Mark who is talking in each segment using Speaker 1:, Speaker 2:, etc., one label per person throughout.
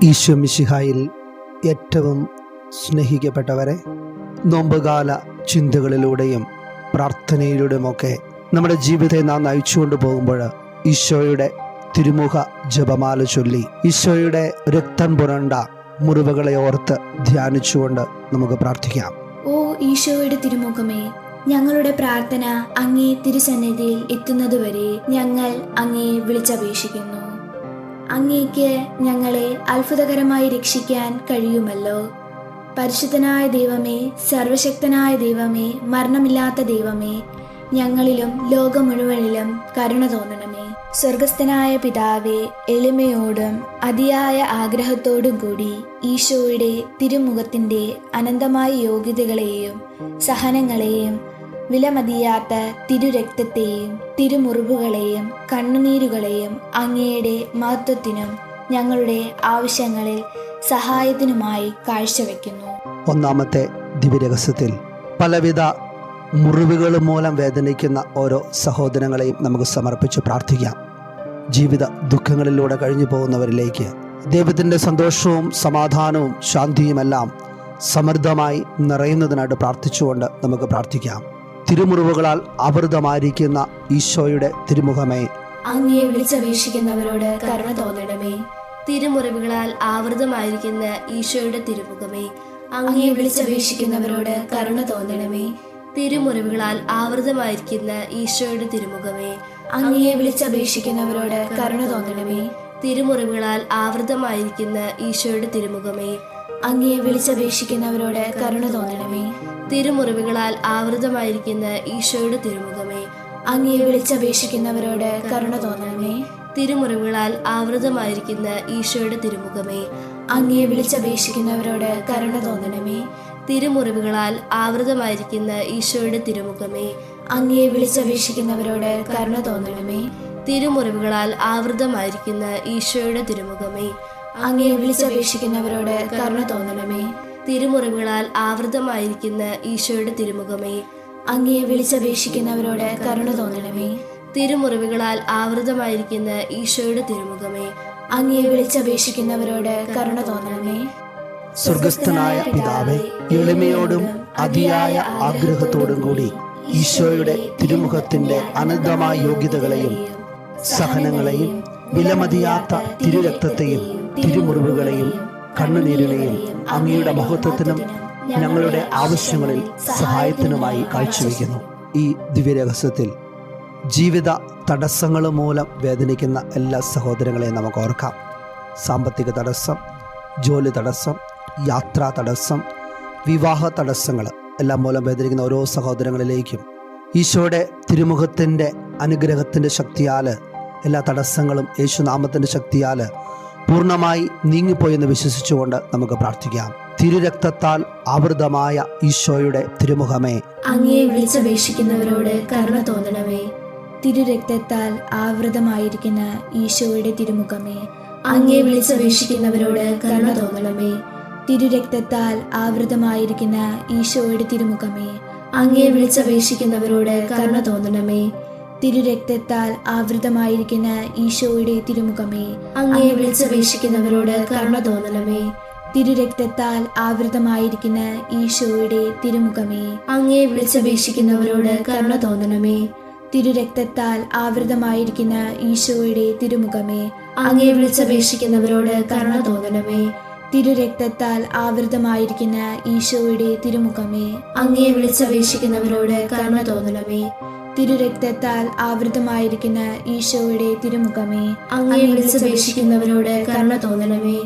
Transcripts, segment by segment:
Speaker 1: ഈശോ മിശിഹായിൽ ഏറ്റവും സ്നേഹിക്കപ്പെട്ടവരെ, നോമ്പുകാല ചിന്തകളിലൂടെയും പ്രാർത്ഥനയിലൂടെയുമൊക്കെ നമ്മുടെ ജീവിതത്തെ നാം നയിച്ചുകൊണ്ട് പോകുമ്പോൾ ഈശോയുടെ തിരുമുഖ ജപമാല ചൊല്ലി ഈശോയുടെ രക്തം പുരണ്ട മുറിവുകളെ ഓർത്ത് ധ്യാനിച്ചുകൊണ്ട് നമുക്ക് പ്രാർത്ഥിക്കാം.
Speaker 2: ഓ ഈശോയുടെ തിരുമുഖമേ, ഞങ്ങളുടെ പ്രാർത്ഥന അങ്ങേ തിരുസന്നിധിയിൽ എത്തുന്നതുവരെ ഞങ്ങൾ അങ്ങേ വിളിച്ചപേക്ഷിക്കുന്നു. അങ്ങേക്ക് ഞങ്ങളെ അത്ഭുതകരമായി രക്ഷിക്കാൻ കഴിയുമല്ലോ. പരിശുദ്ധനായ ദൈവമേ, സർവശക്തനായ ദൈവമേ, മരണമില്ലാത്ത ദൈവമേ, ഞങ്ങളിലും ലോകം മുഴുവനിലും കരുണ തോന്നണമേ. സ്വർഗസ്ഥനായ പിതാവേ, എളിമയോടും അതിയായ ആഗ്രഹത്തോടും കൂടി ഈശോയുടെ തിരുമുഖത്തിൻ്റെ അനന്തമായ യോഗ്യതകളെയും സഹനങ്ങളെയും വിലമതിയാത്ത തിരുരക്തത്തെയും തിരുമുറിവുകളെയും കണ്ണുനീരുകളെയും അങ്ങയുടെ മഹത്വത്തിനും ഞങ്ങളുടെ ആവശ്യങ്ങളിൽ സഹായത്തിനുമായി കാഴ്ചവെക്കുന്നു.
Speaker 1: ഒന്നാമത്തെ ദിവ്യരഹസ്യത്തിൽ പലവിധ മുറിവുകൾ മൂലം വേദനിക്കുന്ന ഓരോ സഹോദരങ്ങളെയും നമുക്ക് സമർപ്പിച്ച് പ്രാർത്ഥിക്കാം. ജീവിത ദുഃഖങ്ങളിലൂടെ കഴിഞ്ഞു പോകുന്നവരിലേക്ക് ദൈവത്തിൻ്റെ സന്തോഷവും സമാധാനവും ശാന്തിയുമെല്ലാം സമൃദ്ധമായി നിറയുന്നതിനായിട്ട് പ്രാർത്ഥിച്ചുകൊണ്ട് നമുക്ക് പ്രാർത്ഥിക്കാം. തിരുമുറിവുകളാൽ ആവൃതമായിരിക്കുന്ന ഈശോയുടെ തിരുമുഖമേ,
Speaker 2: അങ്ങയെ വിളിച്ചപേക്ഷിക്കുന്നവരോട് കരുണ തോന്നണമേ.
Speaker 3: തിരുമുറിവുകളാൽ ആവൃതമായിരിക്കുന്ന ഈശോയുടെ തിരുമുഖമേ,
Speaker 2: അങ്ങയെ വിളിച്ചപേക്ഷിക്കുന്നവരോട് കരുണ തോന്നണമേ.
Speaker 3: തിരുമുറിവുകളാൽ ആവൃതമായിരിക്കുന്ന ഈശോയുടെ തിരുമുഖമേ,
Speaker 2: അങ്ങയെ വിളിച്ചപേക്ഷിക്കുന്നവരോട് കരുണ തോന്നണമേ.
Speaker 3: തിരുമുറിവുകളാൽ ആവൃതമായിരിക്കുന്ന ഈശോയുടെ തിരുമുഖമേ,
Speaker 2: അങ്ങയെ വിളിച്ചപേക്ഷിക്കുന്നവരോട് കരുണ തോന്നണമേ.
Speaker 3: തിരുമുറിവുകളാൽ ആവൃതമായിരിക്കുന്ന ഈശോയുടെ തിരുമുഖമേ,
Speaker 2: അങ്ങയെ വിളിച്ചപേക്ഷിക്കുന്നവരോട് കരുണ തോന്നണമേ.
Speaker 3: തിരുമുറിവുകളാൽ ആവൃതമായിരിക്കുന്ന ഈശോയുടെ തിരുമുഖമേ,
Speaker 2: അങ്ങയെ വിളിച്ചപേക്ഷിക്കുന്നവരോട് കരുണ തോന്നണമേ.
Speaker 3: തിരുമുറിവുകളാൽ ആവൃതമായിരിക്കുന്ന ഈശോയുടെ തിരുമുഖമേ,
Speaker 2: അങ്ങയെ വിളിച്ചപേക്ഷിക്കുന്നവരോട് കരുണ തോന്നണമേ.
Speaker 3: തിരുമുറിവുകളാൽ ആവൃതമായിരിക്കുന്ന ഈശോയുടെ തിരുമുഖമേ,
Speaker 2: അങ്ങയെ വിളിച്ചപേക്ഷിക്കുന്നവരോട് കരുണ തോന്നണമേ.
Speaker 3: തിരുമുറിവുകളാൽ ആവൃതമായിരിക്കുന്ന ഈശോയുടെ തിരുമുഖമേ,
Speaker 2: അങ്ങയെ വിളിച്ചപേക്ഷിക്കുന്നവരോട് കരുണ തോന്നണമേ.
Speaker 3: തിരുമുറിവുകളാൽ ആവൃതമായിരിക്കുന്ന ഈശോയുടെ തിരുമുഖമേ,
Speaker 2: അങ്ങയെ വിളിച്ചപേക്ഷിക്കുന്നവരോട് കരുണ തോന്നണമേ.
Speaker 1: സ്വർഗസ്ഥനായ പിതാവേ, എളിമയോടും അതിയായ ആഗ്രഹത്തോടും കൂടി ഈശോയുടെ തിരുമുഖത്തിൻ്റെ അനന്തമായ യോഗ്യതകളെയും സഹനങ്ങളെയും വിലമതിയാത്ത തിരുരക്തത്തെയും തിരുമുറിവുകളെയും കണ്ണുനീരിനെയും അങ്ങയുടെ മഹത്വത്തിനും ഞങ്ങളുടെ ആവശ്യങ്ങളിൽ സഹായത്തിനുമായി കാഴ്ചവെക്കുന്നു. ഈ ദിവ്യരഹസ്യത്തിൽ ജീവിത തടസ്സങ്ങൾ മൂലം വേദനിക്കുന്ന എല്ലാ സഹോദരങ്ങളെയും നമുക്ക് ഓർക്കാം. സാമ്പത്തിക തടസ്സം, ജോലി തടസ്സം, യാത്രാ തടസ്സം, വിവാഹ തടസ്സങ്ങൾ എല്ലാം മൂലം വേദനിക്കുന്ന ഓരോ സഹോദരങ്ങളിലേക്കും ഈശോയുടെ തിരുമുഖത്തിൻ്റെ അനുഗ്രഹത്തിൻ്റെ ശക്തിയാൽ എല്ലാ തടസ്സങ്ങളും യേശുനാമത്തിൻ്റെ ശക്തിയാൽ പൂർണ്ണമായി നീങ്ങിപ്പോയെന്ന് വിശ്വസിച്ചുകൊണ്ട് നമുക്ക് പ്രാർത്ഥിക്കാം. തിരുരക്തത്താൽ ആവൃതമായ ഈശോയുടെ തിരുമുഖമേ,
Speaker 2: അങ്ങയെ വിളിച്ചപേക്ഷിക്കുന്നവരോട് കരുണ തോന്നണമേ. തിരുരക്തത്താൽ ആവൃതമായിരിക്കുന്ന ഈശോയുടെ തിരുമുഖമേ, അങ്ങയെ വിളിച്ചപേക്ഷിക്കുന്നവരോട് കരുണ തോന്നണമേ. തിരുരക്തത്താൽ ആവൃതമായിരിക്കുന്ന ഈശോയുടെ തിരുമുഖമേ, അങ്ങയെ വിളിച്ചപേക്ഷിക്കുന്നവരോട് കരുണ തോന്നണമേ. തിരുരക്തത്താൽ ആവൃതമായിരിക്കുന്ന ഈശോയുടെ തിരുമുഖമേ, അങ്ങയെ വിളിച്ചപേക്ഷിക്കുന്നവരോട് കരുണ തോന്നണമേ. തിരുരക്തത്താൽ ആവൃതമായിരിക്കുന്ന ഈശോയുടെ തിരുമുഖമേ, അങ്ങയെ വിളിച്ചപേക്ഷിക്കുന്നവരോട് കരുണ തോന്നണമേ. തിരുരക്തത്താൽ ആവൃതമായിരിക്കുന്ന ഈശോയുടെ തിരുമുഖമേ, അങ്ങയെ വിളിച്ചപേക്ഷിക്കുന്നവരോട് കരുണ തോന്നണമേ. തിരുരക്തത്താൽ ആവൃതമായിരിക്കുന്ന ഈശോയുടെ തിരുമുഖമേ, അങ്ങയെ വിളിച്ചപേക്ഷിക്കുന്നവരോട് കരുണ തോന്നണമേ. തിരുരക്തത്താൽ ആവൃതമായിരിക്കുന്ന ഈശോയുടെ തിരുമുഖമേ, അങ്ങയെ വിളിച്ചപേക്ഷിക്കുന്നവരോട് കരുണ തോന്നണമേ.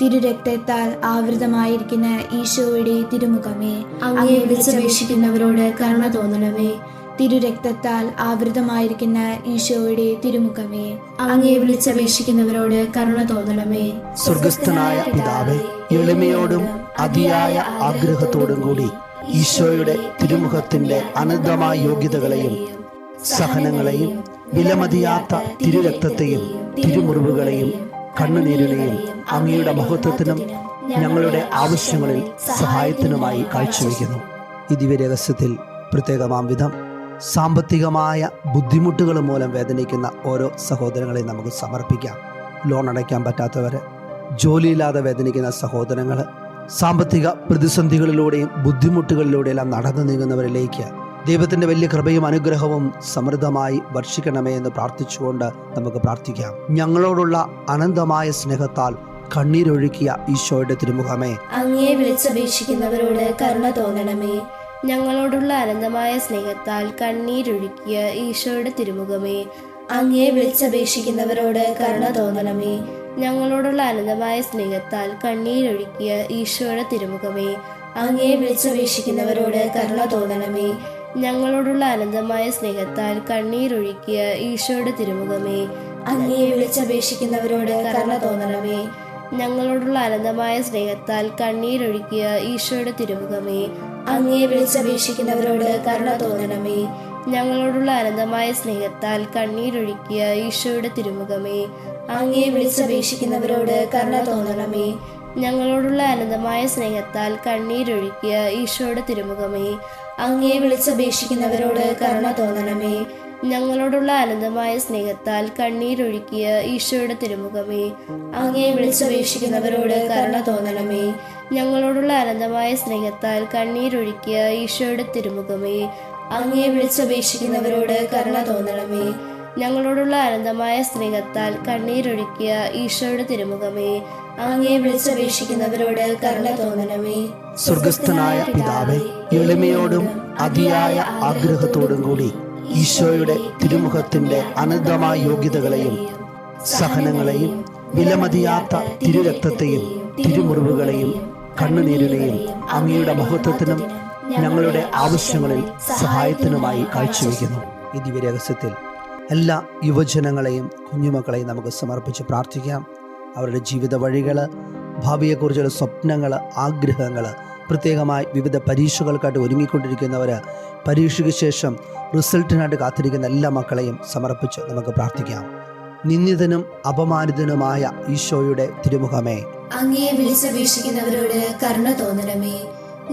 Speaker 2: തിരുരക്തത്താൽ ആവൃതമായിരിക്കുന്ന ഈശോയുടെ തിരുമുഖമേ, അങ്ങയെ വിളിച്ചപേക്ഷിക്കുന്നവരോട് കരുണ തോന്നണമേ. തിരുരക്തത്താൽ ആവൃതമായിരിക്കുന്ന ഈശോയുടെ തിരുമുഖമേ, അങ്ങയെ വിളിച്ചപേക്ഷിക്കുന്നവരോട് കരുണ തോന്നണമേ.
Speaker 1: സ്വർഗസ്ഥനായ പിതാവേ, എളിമയോടും അതിയായ ആഗ്രഹത്തോടും കൂടി ഈശോയുടെ തിരുമുഖത്തിൻ്റെ അനന്തമായ യോഗ്യതകളെയും സഹനങ്ങളെയും വിലമതിയാത്ത തിരുരക്തത്തെയും തിരുമുറിവുകളെയും കണ്ണുനീരിനെയും അങ്ങയുടെ മഹത്വത്തിനും ഞങ്ങളുടെ ആവശ്യങ്ങളിൽ സഹായത്തിനുമായി കാഴ്ചവെക്കുന്നു. ഈ ദിവ്യരഹസ്യത്തിൽ പ്രത്യേകമാം വിധം സാമ്പത്തികമായ ബുദ്ധിമുട്ടുകൾ മൂലം വേദനിക്കുന്ന ഓരോ സഹോദരങ്ങളെയും നമുക്ക് സമർപ്പിക്കാം. ലോൺ അടയ്ക്കാൻ പറ്റാത്തവർ, ജോലിയില്ലാതെ വേദനിക്കുന്ന സഹോദരങ്ങൾ, സാമ്പത്തിക പ്രതിസന്ധികളിലൂടെയും ബുദ്ധിമുട്ടുകളിലൂടെയെല്ലാം നടന്നു നീങ്ങുന്നവരിലേക്ക് ദൈവത്തിൻ്റെ വലിയ കൃപയും അനുഗ്രഹവും സമൃദ്ധമായി വർഷിക്കണമേ എന്ന് പ്രാർത്ഥിച്ചുകൊണ്ട് നമുക്ക് പ്രാർത്ഥിക്കാം. ഞങ്ങളോടുള്ള അനന്തമായ സ്നേഹത്താൽ കണ്ണീരൊഴുക്കിയ ഈശോയുടെ തിരുമുഖമേ,
Speaker 3: അങ്ങയെ വിളിച്ചപേക്ഷിക്കുന്നവരോട് കരുണ തോന്നണമേ. ഞങ്ങളോടുള്ള അനന്തമായ സ്നേഹത്താൽ കണ്ണീരൊഴുക്കിയ ഈശോയുടെ തിരുമുഖമേ, അങ്ങയെ വിളിച്ചപേക്ഷിക്കുന്നവരോട് കരുണ തോന്നണമേ. ഞങ്ങളോടുള്ള അനന്തമായ സ്നേഹത്താൽ കണ്ണീരൊഴുക്കിയ ഈശോയുടെ തിരുമുഖമേ, അങ്ങയെ വിളിച്ചപേക്ഷിക്കുന്നവരോട് കരുണ തോന്നണമേ. ഞങ്ങളോടുള്ള അനന്തമായ സ്നേഹത്താൽ കണ്ണീരൊഴുക്കിയ ഈശോയുടെ തിരുമുഖമേ, അങ്ങയെ വിളിച്ചപേക്ഷിക്കുന്നവരോട് കരുണ തോന്നണമേ. ഞങ്ങളോടുള്ള അനന്തമായ സ്നേഹത്താൽ കണ്ണീരൊഴുക്കിയ ഈശോയുടെ തിരുമുഖമേ, അങ്ങയെ വിളിച്ചപേക്ഷിക്കുന്നവരോട് കരുണ തോന്നണമേ. ഞങ്ങളോടുള്ള അനന്തമായ സ്നേഹത്താൽ കണ്ണീരൊഴുക്കിയ ഈശോയുടെ തിരുമുഖമേ, അങ്ങയെ വിളിച്ചപേക്ഷിക്കുന്നവരോട് കരുണ തോന്നണമേ. ഞങ്ങളോടുള്ള അനന്തമായ സ്നേഹത്താൽ കണ്ണീരൊഴുക്കിയ ഈശോയുടെ തിരുമുഖമേ, അങ്ങയെ വിളിച്ചപേക്ഷിക്കുന്നവരോട് കരുണ തോന്നണമേ. ഞങ്ങളോടുള്ള അനന്തമായ സ്നേഹത്താൽ കണ്ണീരൊഴുക്കിയ ഈശോയുടെ തിരുമുഖമേ, അങ്ങയെ വിളിച്ചപേക്ഷിക്കുന്നവരോട് കരുണ തോന്നണമേ. ഞങ്ങളോടുള്ള അനന്തമായ സ്നേഹത്താൽ കണ്ണീരൊഴുക്കിയ ഈശോയുടെ തിരുമുഖമേ, അങ്ങയെ വിളിച്ചപേക്ഷിക്കുന്നവരോട് കരുണ തോന്നണമേ. ഞങ്ങളോടുള്ള അനന്തമായ സ്നേഹത്താൽ കണ്ണീരൊഴുക്കിയ ഈശോയുടെ തിരുമുഖമേ, അങ്ങയെ വിളിച്ചപേക്ഷിക്കുന്നവരോട് കരുണ തോന്നണമേ.
Speaker 1: സ്വർഗസ്ഥനായ പിതാവേ, എളിമയോടും അതിയായ ആഗ്രഹത്തോടും കൂടി ഈശോയുടെ തിരുമുഖത്തിന്റെ അനന്തമായ യോഗ്യതകളെയും സഹനങ്ങളെയും വിലമതിയാത്ത തിരുരക്തത്തെയും തിരുമുറിവുകളെയും കണ്ണുനീരിനെയും അങ്ങയുടെ മഹത്വത്തിനും ഞങ്ങളുടെ ആവശ്യങ്ങളിൽ സഹായത്തിനുമായി കാഴ്ചവെക്കുന്നു. ഈ ദിവ്യരഹസ്യത്തിൽ എല്ലാ യുവജനങ്ങളെയും കുഞ്ഞുമക്കളെയും നമുക്ക് സമർപ്പിച്ച് പ്രാർത്ഥിക്കാം. അവരുടെ ജീവിത വഴികൾ, ഭാവിയെക്കുറിച്ചുള്ള സ്വപ്നങ്ങൾ, ആഗ്രഹങ്ങൾ, പ്രത്യേകമായി വിവിധ പരീക്ഷകൾക്കായിട്ട് ഒരുങ്ങിക്കൊണ്ടിരിക്കുന്നവർ, പരീക്ഷയ്ക്ക് ശേഷം റിസൾട്ടിനായിട്ട് കാത്തിരിക്കുന്ന എല്ലാ മക്കളെയും സമർപ്പിച്ച് നമുക്ക് പ്രാർത്ഥിക്കാം. നിന്ദിതനും അപമാനിതനുമായ ഈശോയുടെ തിരുമുഖമേ,
Speaker 2: അങ്ങയെ വിളിച്ചപേക്ഷിക്കുന്നവരോട് കരുണ തോന്നണമേ.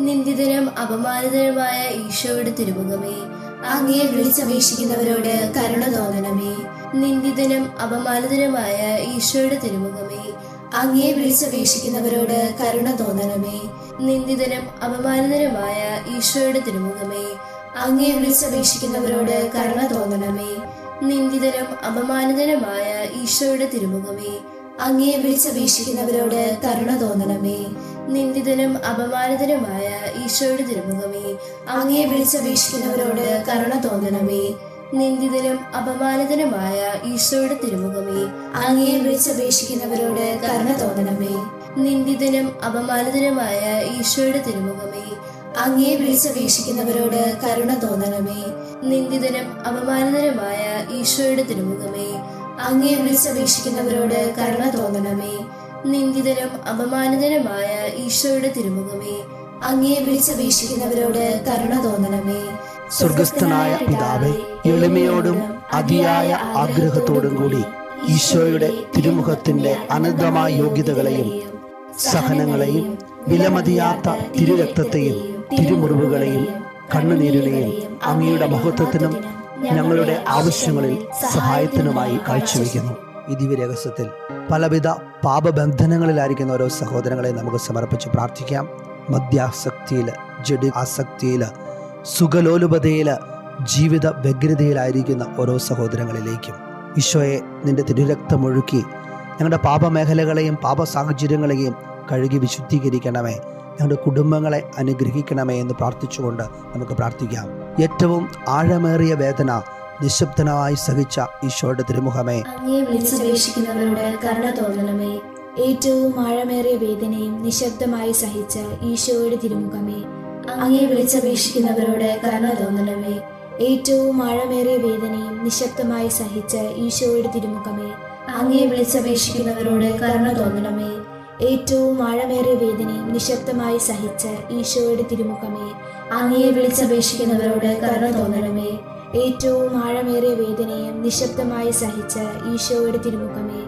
Speaker 3: നിന്ദിതനും അപമാനിതനുമായ ഈശോയുടെ തിരുമുഖമേ,
Speaker 2: അങ്ങയെ വിളിച്ചപേക്ഷിക്കുന്നവരോട് കരുണ തോന്നണമേ.
Speaker 3: നിന്ദിതനും അപമാനിതനുമായ ഈശോയുടെ തിരുമുഖമേ,
Speaker 2: അങ്ങയെ വിളിച്ചപേക്ഷിക്കുന്നവരോട് കരുണ തോന്നണമേ.
Speaker 3: നിന്ദിതനും അപമാനിതനുമായ ഈശോയുടെ തിരുമുഖമേ,
Speaker 2: അങ്ങയെ വിളിച്ചപേക്ഷിക്കുന്നവരോട് കരുണ തോന്നണമേ.
Speaker 3: നിന്ദിതനും അപമാനിതനുമായ ഈശോയുടെ തിരുമുഖമേ,
Speaker 2: അങ്ങയെ വിളിച്ചപേക്ഷിക്കുന്നവരോട് കരുണ തോന്നണമേ.
Speaker 3: നിന്ദിതനും അപമാനിതനുമായ ഈശോയുടെ തിരുമുഖമേ,
Speaker 2: അങ്ങയെ വിളിച്ചപേക്ഷിക്കുന്നവരോട് കരുണ തോന്നണമേ.
Speaker 3: നിന്ദിതനും അപമാനിതനുമായ ഈശോയുടെ തിരുമുഖമേ,
Speaker 2: അങ്ങയെ വിളിച്ചപേക്ഷിക്കുന്നവരോട് കരുണ തോന്നണമേ.
Speaker 3: നിന്ദിതനും അപമാനിതനുമായ ഈശോയുടെ തിരുമുഖമേ,
Speaker 2: അങ്ങയെ വിളിച്ചപേക്ഷിക്കുന്നവരോട് കരുണ തോന്നണമേ.
Speaker 3: നിന്ദിതനും അപമാനിതനുമായ ഈശോയുടെ തിരുമുഖമേ,
Speaker 2: അങ്ങയെ വിളിച്ചപേക്ഷിക്കുന്നവരോട് കരുണ തോന്നണമേ.
Speaker 3: നിന്ദിതനും അപമാനിതനുമായ ഈശോയുടെ തിരുമുഖമേ,
Speaker 2: അങ്ങയെ വിളിച്ചപേക്ഷിക്കുന്നവരോട് കരുണ തോന്നണമേ.
Speaker 1: സ്വർഗസ്ഥനായ പിതാവേ, എളിമയോടും അതിയായ ആഗ്രഹത്തോടും കൂടി ഈശോയുടെ തിരുമുഖത്തിന്റെ അനന്തമായ യോഗ്യതകളെയും സഹനങ്ങളെയും വിലമതിയാത്ത തിരുരക്തത്തെയും തിരുമുറിവുകളെയും കണ്ണുനീരിനെയും അങ്ങയുടെ മഹത്വത്തിനും ഞങ്ങളുടെ ആവശ്യങ്ങളിൽ സഹായത്തിനുമായി കാഴ്ചവെക്കുന്നു. ഈ ദിവ്യരഹസ്യത്തിൽ പലവിധ പാപബന്ധനങ്ങളിലായിരിക്കുന്ന ഓരോ സഹോദരങ്ങളെ നമുക്ക് സമർപ്പിച്ച് പ്രാർത്ഥിക്കാം. മദ്യാസക്തിയിൽ, ജഡി ആസക്തിയിൽ, സുഖലോലുപതയിൽ, ജീവിത വ്യഗ്രതയിലായിരിക്കുന്ന ഓരോ സഹോദരങ്ങളിലേക്കും ഈശോയെ നിന്റെ തിരുരക്തമൊഴുക്കി ഞങ്ങളുടെ പാപമേഖലകളെയും പാപ സാഹചര്യങ്ങളെയും കഴുകി വിശുദ്ധീകരിക്കണമേ. ഞങ്ങളുടെ കുടുംബങ്ങളെ അനുഗ്രഹിക്കണമേ എന്ന് പ്രാർത്ഥിച്ചുകൊണ്ട് നമുക്ക് പ്രാർത്ഥിക്കാം. ഏറ്റവും ആഴമേറിയ വേദന നിശബ്ദനായി സഹിച്ച ഈശോയുടെ തിരുമുഖമേ,
Speaker 2: അങ്ങയെ വിളിച്ചപേക്ഷിക്കുന്നവരോട് കരുണ തോന്നണമേ. ഏറ്റവും ആഴമേറിയ വേദനയും നിശബ്ദമായി സഹിച്ച ഈശോയുടെ തിരുമുഖമേ, അങ്ങയെ വിളിച്ചപേക്ഷിക്കുന്നവരോട് കരുണ തോന്നണമേ. ഏറ്റവും ആഴമേറിയ വേദനയും നിശബ്ദമായി സഹിച്ച ഈശോയുടെ തിരുമുഖമേ, അങ്ങയെ വിളിച്ചപേക്ഷിക്കുന്നവരോട് കരുണ തോന്നണമേ. ഏറ്റവും ആഴമേറിയ വേദനയും നിശബ്ദമായി സഹിച്ച ഈശോയുടെ തിരുമുഖമേ, അങ്ങയെ വിളിച്ചപേക്ഷിക്കുന്നവരോട് കരുണ തോന്നണമേ. ഏറ്റവും ആഴമേറിയ വേദനയും നിശബ്ദമായി സഹിച്ച ഈശോയുടെ തിരുമുഖമേ,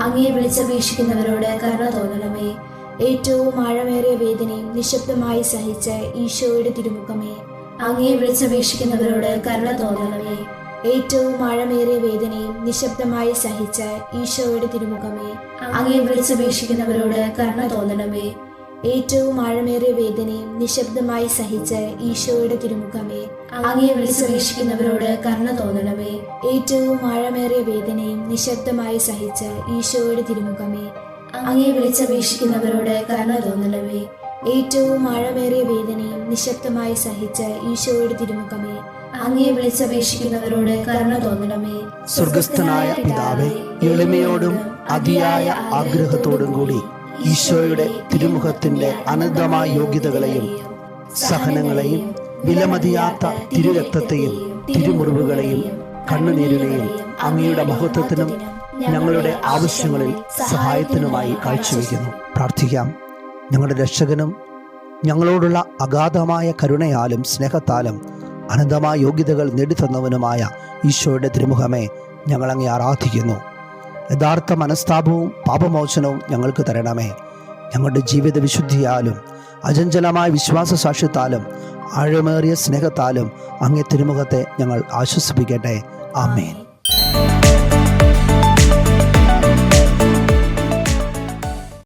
Speaker 2: അങ്ങയെ വിളിച്ചപേക്ഷിക്കുന്നവരോട് കരുണ തോന്നണമേ. ഏറ്റവും ആഴമേറിയ വേദനയും നിശബ്ദമായി സഹിച്ച ഈശോയുടെ തിരുമുഖമേ, അങ്ങയെ വിളിച്ചപേക്ഷിക്കുന്നവരോട് കരുണ തോന്നണമേ. ഏറ്റവും ആഴമേറിയ വേദനയും നിശബ്ദമായി സഹിച്ച ഈശോയുടെ തിരുമുഖമേ, അങ്ങേ വിളിച്ചപേക്ഷിക്കുന്നവരോട് കരുണ തോന്നണമേ. ഏറ്റവും ആഴമേറിയ വേദനയും നിശബ്ദമായി സഹിച്ച ഈശോയുടെ തിരുമുഖമേ, അങ്ങേ വിളിച്ചപേക്ഷിക്കുന്നവരോട് കരുണ തോന്നണമേ. ഏറ്റവും ആഴമേറിയ വേദനയും നിശബ്ദമായി സഹിച്ച ഈശോയുടെ തിരുമുഖമേ, അങ്ങേ വിളിച്ചപേക്ഷിക്കുന്നവരോട് കരുണ തോന്നണമേ. ഏറ്റവും ആഴമേറിയ വേദനയും നിശബ്ദമായി സഹിച്ച ഈശോയുടെ തിരുമുഖമേ, അങ്ങേ വിളിച്ചപേക്ഷിക്കുന്നവരോട് കരുണ തോന്നണമേ.
Speaker 1: സ്വർഗസ്ഥനായ പിതാവേ, എളിമയോടും അതിയായ ആഗ്രഹത്തോടും കൂടി ഈശോയുടെ തിരുമുഖത്തിന്റെ അനന്തമായ യോഗ്യതകളെയും സഹനങ്ങളെയും വിലമതിയാത്ത തിരുരക്തത്തെയും തിരുമുറിവുകളെയും കണ്ണുനീരിനെയും അങ്ങയുടെ മഹത്വത്തിനും ഞങ്ങളുടെ ആവശ്യങ്ങളിൽ സഹായത്തിനുമായി കാഴ്ചവെക്കുന്നു. പ്രാർത്ഥിക്കാം. ഞങ്ങളുടെ രക്ഷകനും ഞങ്ങളോടുള്ള അഗാധമായ കരുണയാലും സ്നേഹത്താലും അനന്തമായ യോഗ്യതകൾ നേടിത്തന്നവനുമായ ഈശോയുടെ തിരുമുഖമേ, ഞങ്ങളങ്ങേ ആരാധിക്കുന്നു. യഥാർത്ഥ മനസ്താപവും പാപമോചനവും ഞങ്ങൾക്ക് തരണമേ. ഞങ്ങളുടെ ജീവിത വിശുദ്ധിയാലും അചഞ്ചലമായ വിശ്വാസ സാക്ഷ്യത്താലും ആഴമേറിയ സ്നേഹത്താലും അങ്ങേ തിരുമുഖത്തെ ഞങ്ങൾ ആശ്വസിപ്പിക്കട്ടെ. ആമേൻ.